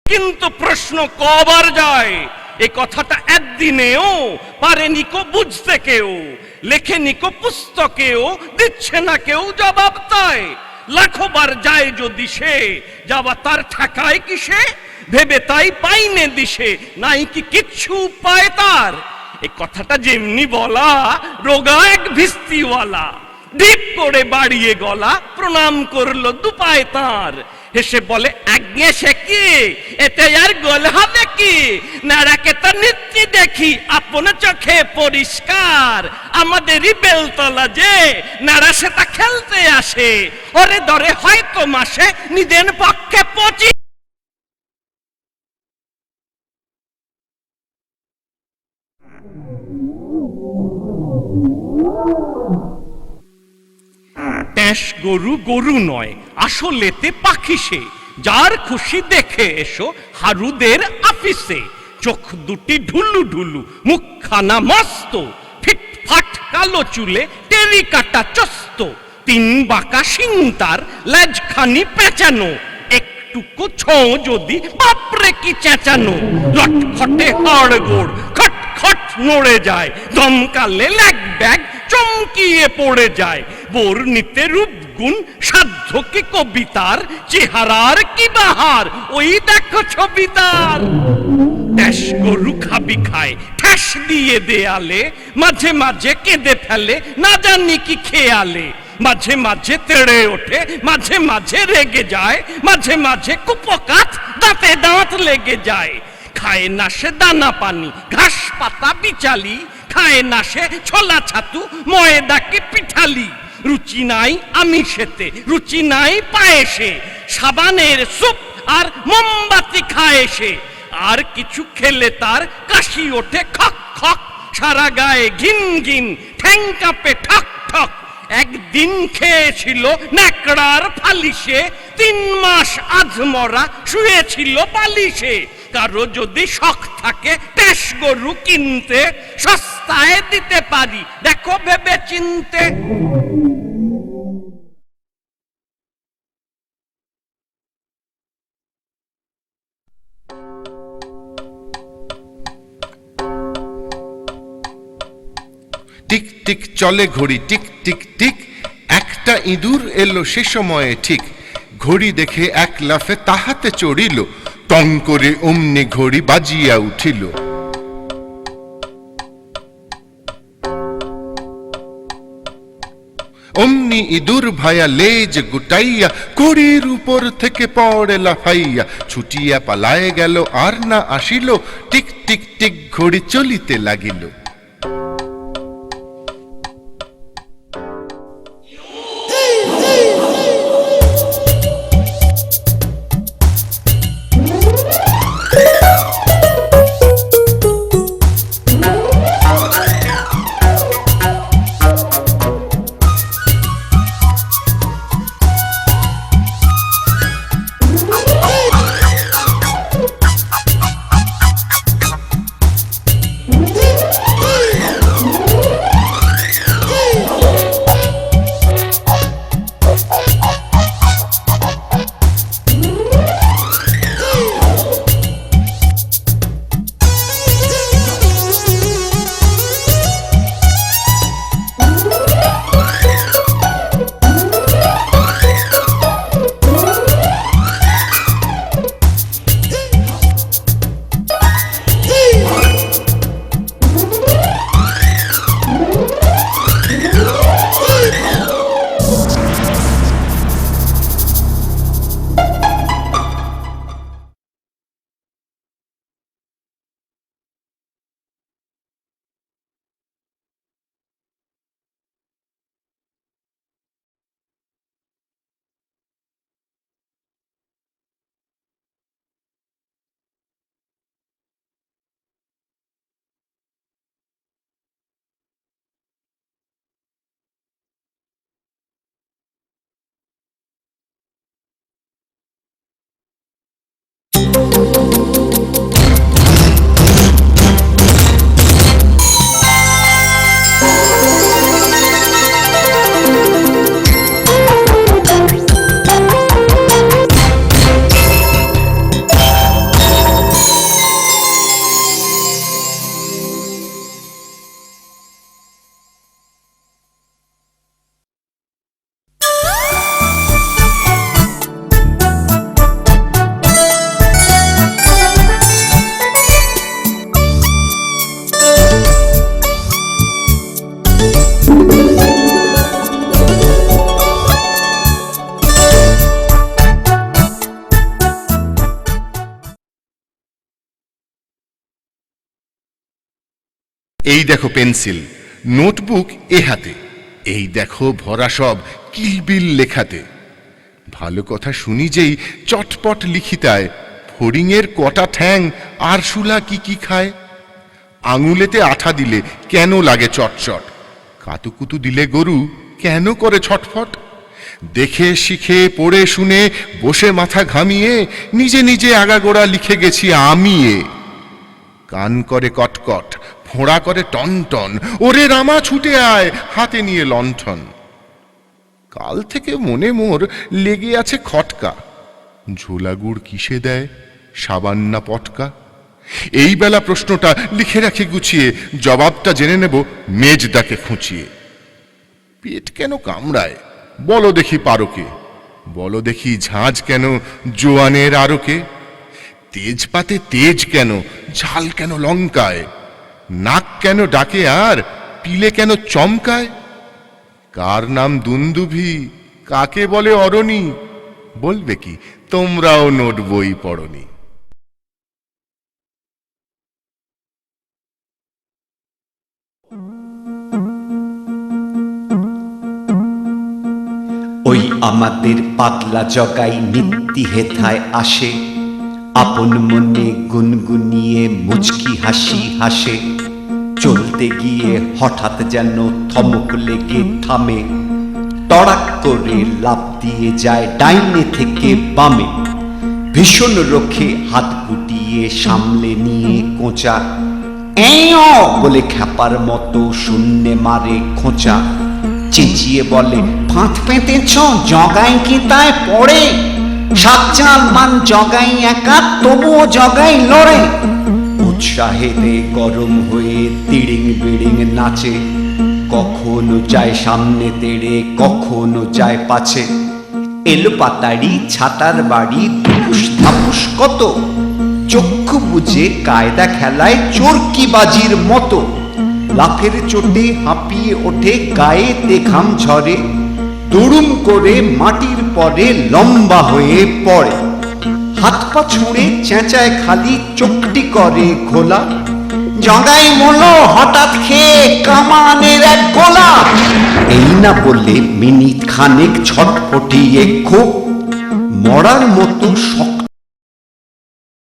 কিন্তু প্রশ্ন কবার যায়, এ কথাটা একদিনেও পারেনি কো বুঝতে কেউ, লেখেনি কো পুস্তকেও, দিচ্ছে না কেউ জবাব তাই। লাখবার যায় যদি সে, যাওয়া তার ঠেকায় কিসে, ভেবে তাই পাইনে দিশে, নাই কি কিচ্ছু উপায় তার। এই কথাটা যেমনি বলা, রোগা এক ভিস্তিওয়ালা ঢিপ করে বাড়িয়ে গলা, প্রণাম করলো দুপায় তার। হেসে বলে, আজ্ঞে সে কি, এতে আর গোল হবে কি, নাড়াকে তো নিত্যি দেখি আপন চোখে পরিষ্কার। আমাদেরই বেলতলা যে নাড়া সেটা খেলতে আসে, ওরে দরে হয়তো মাসে নিদেন পক্ষে 25। ট্যাঁস গরু গরু নয়, আসলেতে পাখি সে, যার খুশি দেখে এসো হারুদের আফিসে। চোখ দুটি ঢুলু ঢুলু, মুখখানা মস্ত, ফিটফাট কালো চুলে টেরিকাটা চস্ত, 3 বাঁকা শিং তার, লেজখানি পেঁচানো, একটুকু ছোঁ যদি বাপরে কি চেঁচানো। লটখটে হাড়গোড় খটখট নড়ে যায়, দমকালে ল্যাগ ব্যাগ চমকিয়ে পড়ে যায়। বর্ণিতে রূপগুণ সাধ্য কি কবিতার, চেহারার কি বাহার ওই দেখো ছবি তার। ট্যাস গরু খাবি খায় ঠ্যাস দিয়ে দেয়ালে, মাঝে মাঝে কেঁদে ফেলে না জানি কি খেয়ালে। মাঝে মাঝে তেড়ে ওঠে, মাঝে মাঝে রেগে যায়, মাঝে মাঝে কুপকাত দাঁতে দাঁত লেগে যায়। খায় না সে দানা পানি ঘাস পাতা বিচালি, খায় না সে ছোলা ছাতু ময়দা কি পিঠালি। রুচি নাই আমিষেতে, রুচি নাই পায়েসে, সাবানের স্যুপ আর মোমবাতি খায় সে। আর কিছু খেলে তার কাশি ওঠে খক খক, সারা গায়ে ঘিন ঘিন, ঠ্যাং কাঁপে ঠক ঠক। একদিন খেয়েছিল ন্যাকড়ার ফালিশে, 3 মাস আধমরা শুয়েছিল বালিশে। কারো যদি শখ থাকে ট্যাস গরু কিনতে, সস্তায় দিতে পারি দেখো ভেবে চিনতে। টিক টিক চলে ঘড়ি, টিক টিক টিক, একটা ইঁদুর এলো সে সময়ে ঠিক। ঘড়ি দেখে এক লাফে তাহাতে চড়িল, টং করে অমনি ঘড়ি বাজিয়া উঠিল। অমনি ইঁদুর ভায়া লেজ গুটাইয়া, ঘড়ির উপর থেকে পড়ে লাফাইয়া, ছুটিয়া পালায়ে গেল আর না আসিল। টিক টিক টিক ঘড়ি চলিতে লাগিল। এই দেখো পেন্সিল, নোটবুক এ হাতে, এই দেখো ভরা সব কিলবিল লেখাতে। ভালো কথা শুনি যেই চটপট লিখিতায়, ফড়িংয়ের কটা ঠ্যাং আর শুলা কি কি খায়। আঙুলেতে আঠা দিলে কেন লাগে চটচট, কাতুকুতু দিলে গরু কেন করে ছটফট। দেখে শিখে পড়ে শুনে বসে মাথা ঘামিয়ে নিজে নিজে আগাগোড়া লিখে গেছি আমি এ। কান করে কটকট, ফোঁড়া করে টনটন, ওরে রামা ছুটে আয় হাতে নিয়ে লণ্ঠন। কাল থেকে মনে মোর লেগে আছে খটকা, ঝোলা গুড় কিসে দেয় সাবান না পটকা। এই বেলা প্রশ্নটা লিখে রাখি গুছিয়ে, জবাবটা জেনে নেব মেজদাকে খুঁচিয়ে। পেট কেন কামড়ায় বলো দেখি পারকে, বলো দেখি ঝাঁঝ কেন জোয়ানের আরকে। তেজপাতে তেজ কেন, ঝাল কেন লঙ্কায়, নাক কেন ডাকে আর পিলে কেন চমকায়। কার নাম দুন্দুভি, কাকে বলে অরণি, বলবে কি তোমরাও নোট বই পড়নি। ওই আমাদের পাগলা জগাই নিত্যি হেথায় আসে, আপন মনে গুনগুনিয়ে মুচকি হাসি হাসে। চলতে গিয়ে হঠাৎ যেন থমক লেগে থামে, তড়াক করে লাফ দিয়ে যায় ডাইনে থেকে বামে। ভীষণ রক্ষে হাত গুটিয়ে সামলে নিয়ে কোঁচা, এও বলে খ্যাপার মতো শূন্যে মারে খোঁচা। চেঁচিয়ে বলে, ফাঁদ পেতেছ জগাই কি তাই পড়ে, সাতচাল মান জগাই একা তবুও জগাই লড়ে। উৎসাহেতে গরম হয়ে তিড়িং বিড়িং নাচে, কখনো যায় সামনে তেড়ে কখনো যায় পাছে। এলো পাতাড়ি ছাতার বাড়ি ধুপুস ধাপুস কত, চক্ষু বুঝে কায়দা খেলায় চোরকিবাজির মতো। লাফের চোটে হাঁপিয়ে ওঠে গায়ে ঘাম ঝরে, দুড়ুম করে মাটির পরে লম্বা হয়ে পড়ে। হাত পা ছুঁড়ে চেঁচায় খালি চোখটি করে খোলা, জগাই মোলো হঠাৎ খেয়ে কামানের এক গোলা। এই না বলে মিনিট খানেক ছটফটিয়ে খুব মরার মতো শক্ত